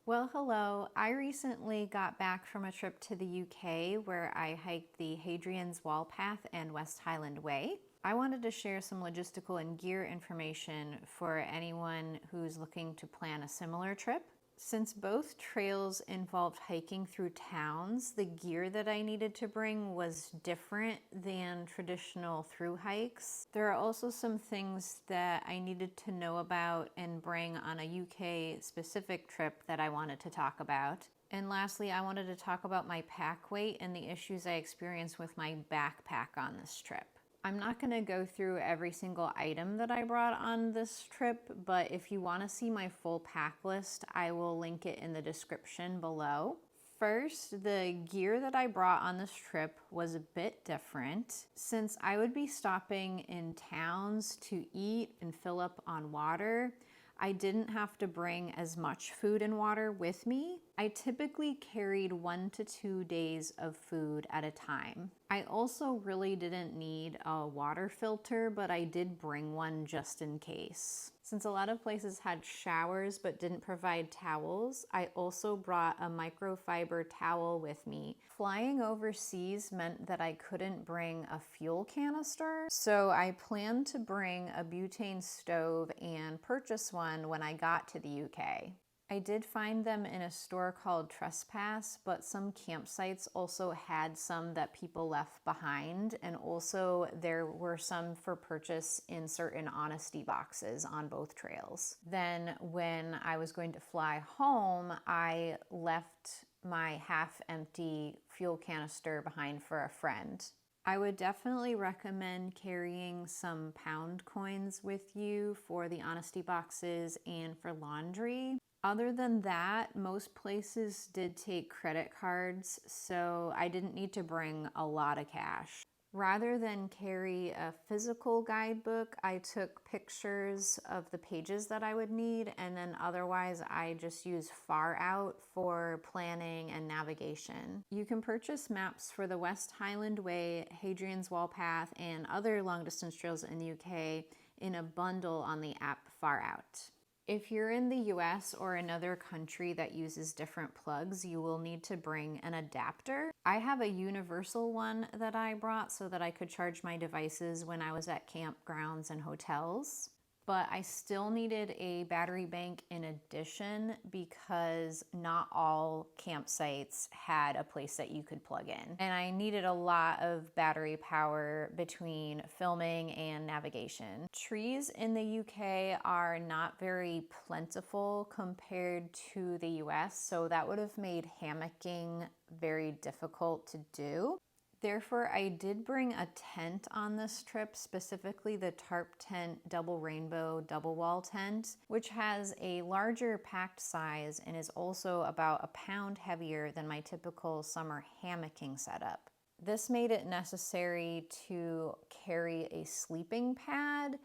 Well, hello. I recently got back from a trip to the UK where I hiked the Hadrian's Wall Path and West Highland Way. I wanted to share some logistical and gear information for anyone who's looking to plan a similar trip. Since both trails involved hiking through towns, the gear that I needed to bring was different than traditional through hikes. There are also some things that I needed to know about and bring on a UK specific trip that I wanted to talk about. And lastly, I wanted to talk about my pack weight and the issues I experienced with my backpack on this trip. I'm not going to go through every single item that I brought on this trip, but if you want to see my full pack list, I will link it in the description below. First, the gear that I brought on this trip was a bit different. Since I would be stopping in towns to eat and fill up on water, I didn't have to bring as much food and water with me. I typically carried 1 to 2 days of food at a time. I also really didn't need a water filter, but I did bring one just in case. Since a lot of places had showers but didn't provide towels, I also brought a microfiber towel with me. Flying overseas meant that I couldn't bring a fuel canister, so I planned to bring a butane stove and purchase one when I got to the UK. I did find them in a store called Trespass, but some campsites also had some that people left behind, and also there were some for purchase in certain honesty boxes on both trails. Then when I was going to fly home, I left my half-empty fuel canister behind for a friend. I would definitely recommend carrying some pound coins with you for the honesty boxes and for laundry. Other than that, most places did take credit cards, so I didn't need to bring a lot of cash. Rather than carry a physical guidebook, I took pictures of the pages that I would need, and then otherwise I just use Far Out for planning and navigation. You can purchase maps for the West Highland Way, Hadrian's Wall Path, and other long-distance trails in the UK in a bundle on the app Far Out. If you're in the US or another country that uses different plugs, you will need to bring an adapter. I have a universal one that I brought so that I could charge my devices when I was at campgrounds and hotels. But I still needed a battery bank in addition because not all campsites had a place that you could plug in. And I needed a lot of battery power between filming and navigation. Trees in the UK are not very plentiful compared to the US, so that would have made hammocking very difficult to do. Therefore, I did bring a tent on this trip, specifically the Tarp Tent Double Rainbow Double Wall Tent, which has a larger packed size and is also about a pound heavier than my typical summer hammocking setup. This made it necessary to carry a sleeping pad,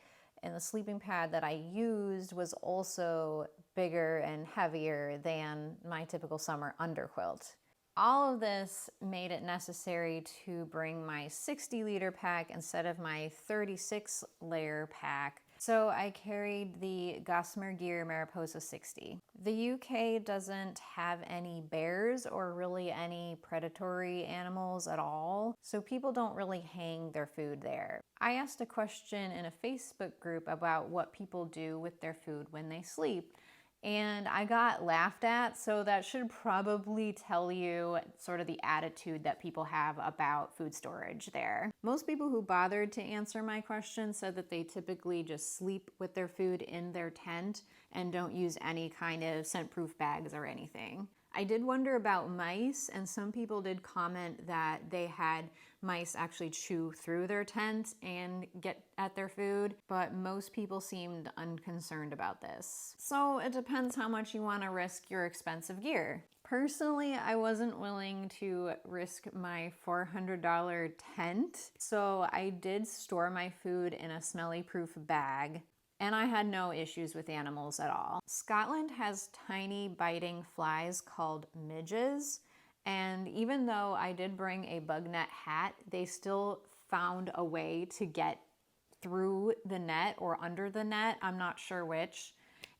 and the sleeping pad that I used was also bigger and heavier than my typical summer underquilt. All of this made it necessary to bring my 60-liter pack instead of my 36-layer pack. So I carried the Gossamer Gear Mariposa 60. The UK doesn't have any bears or really any predatory animals at all, so people don't really hang their food there. I asked a question in a Facebook group about what people do with their food when they sleep, and I got laughed at, so that should probably tell you sort of the attitude that people have about food storage there. Most people who bothered to answer my question said that they typically just sleep with their food in their tent and don't use any kind of scent-proof bags or anything. I did wonder about mice, and some people did comment that they had mice actually chew through their tent and get at their food, but most people seemed unconcerned about this. So it depends how much you want to risk your expensive gear. Personally, I wasn't willing to risk my $400 tent, so I did store my food in a smelly-proof bag. And I had no issues with animals at all. Scotland has tiny biting flies called midges, and even though I did bring a bug net hat, they still found a way to get through the net or under the net, I'm not sure which,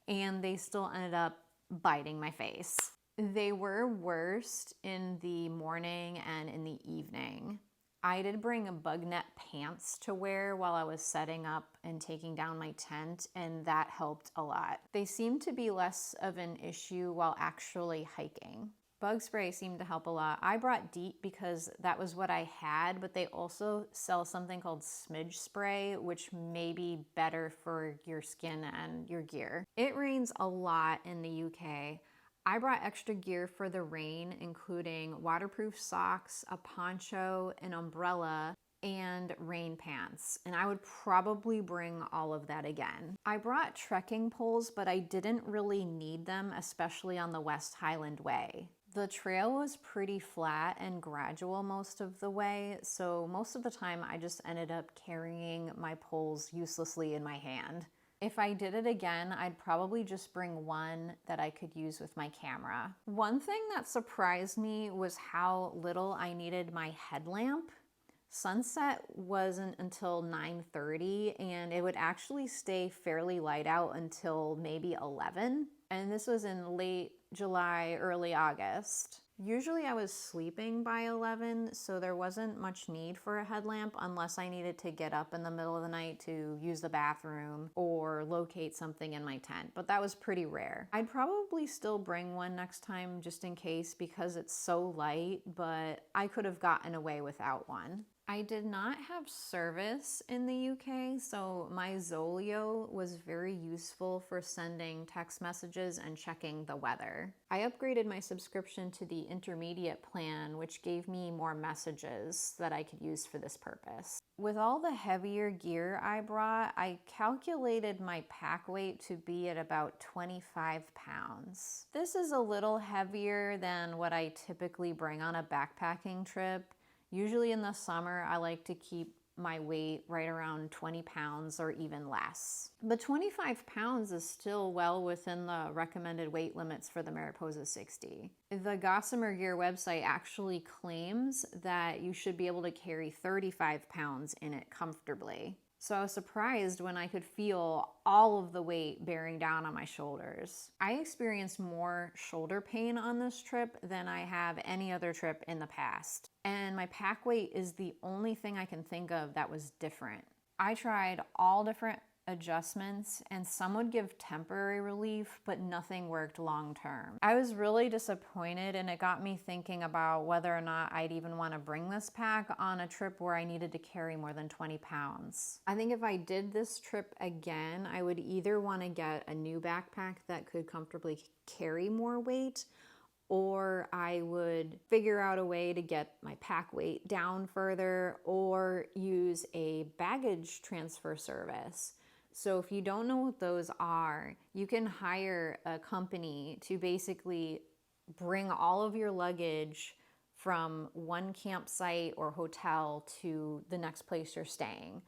and they still ended up biting my face. They were worst in the morning and in the evening. I did bring bug net pants to wear while I was setting up and taking down my tent, and that helped a lot. They seemed to be less of an issue while actually hiking. Bug spray seemed to help a lot. I brought DEET because that was what I had, but they also sell something called smidge spray, which may be better for your skin and your gear. It rains a lot in the UK. I brought extra gear for the rain, including waterproof socks, a poncho, an umbrella, and rain pants. And I would probably bring all of that again. I brought trekking poles, but I didn't really need them, especially on the West Highland Way. The trail was pretty flat and gradual most of the way, so most of the time I just ended up carrying my poles uselessly in my hand. If I did it again, I'd probably just bring one that I could use with my camera. One thing that surprised me was how little I needed my headlamp. Sunset wasn't until 9:30, and it would actually stay fairly light out until maybe 11. And this was in late July, early August. Usually I was sleeping by 11, so there wasn't much need for a headlamp unless I needed to get up in the middle of the night to use the bathroom or locate something in my tent, but that was pretty rare. I'd probably still bring one next time just in case because it's so light, but I could have gotten away without one. I did not have service in the UK, so my Zolio was very useful for sending text messages and checking the weather. I upgraded my subscription to the intermediate plan, which gave me more messages that I could use for this purpose. With all the heavier gear I brought, I calculated my pack weight to be at about 25 pounds. This is a little heavier than what I typically bring on a backpacking trip. Usually in the summer, I like to keep my weight right around 20 pounds or even less. But 25 pounds is still well within the recommended weight limits for the Mariposa 60. The Gossamer Gear website actually claims that you should be able to carry 35 pounds in it comfortably. So I was surprised when I could feel all of the weight bearing down on my shoulders. I experienced more shoulder pain on this trip than I have any other trip in the past. And my pack weight is the only thing I can think of that was different. I tried all different adjustments and some would give temporary relief, but nothing worked long term. I was really disappointed and it got me thinking about whether or not I'd even want to bring this pack on a trip where I needed to carry more than 20 pounds. I think if I did this trip again, I would either want to get a new backpack that could comfortably carry more weight, or I would figure out a way to get my pack weight down further or use a baggage transfer service. So if you don't know what those are, you can hire a company to basically bring all of your luggage from one campsite or hotel to the next place you're staying.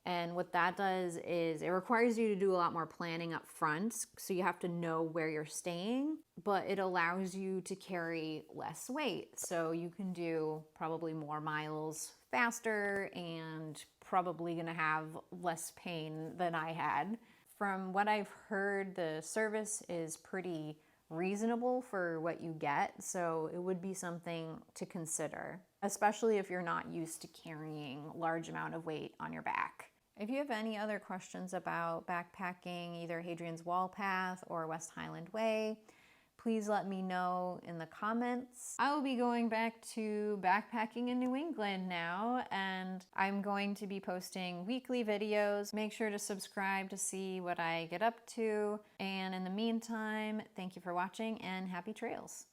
And what that does is it requires you to do a lot more planning up front, so you have to know where you're staying, but it allows you to carry less weight. So you can do probably more miles faster and probably gonna have less pain than I had. From what I've heard, the service is pretty reasonable for what you get, so it would be something to consider, especially if you're not used to carrying a large amount of weight on your back. If you have any other questions about backpacking, either Hadrian's Wall Path or West Highland Way, please let me know in the comments. I will be going back to backpacking in New England now, and I'm going to be posting weekly videos. Make sure to subscribe to see what I get up to. And in the meantime, thank you for watching and happy trails.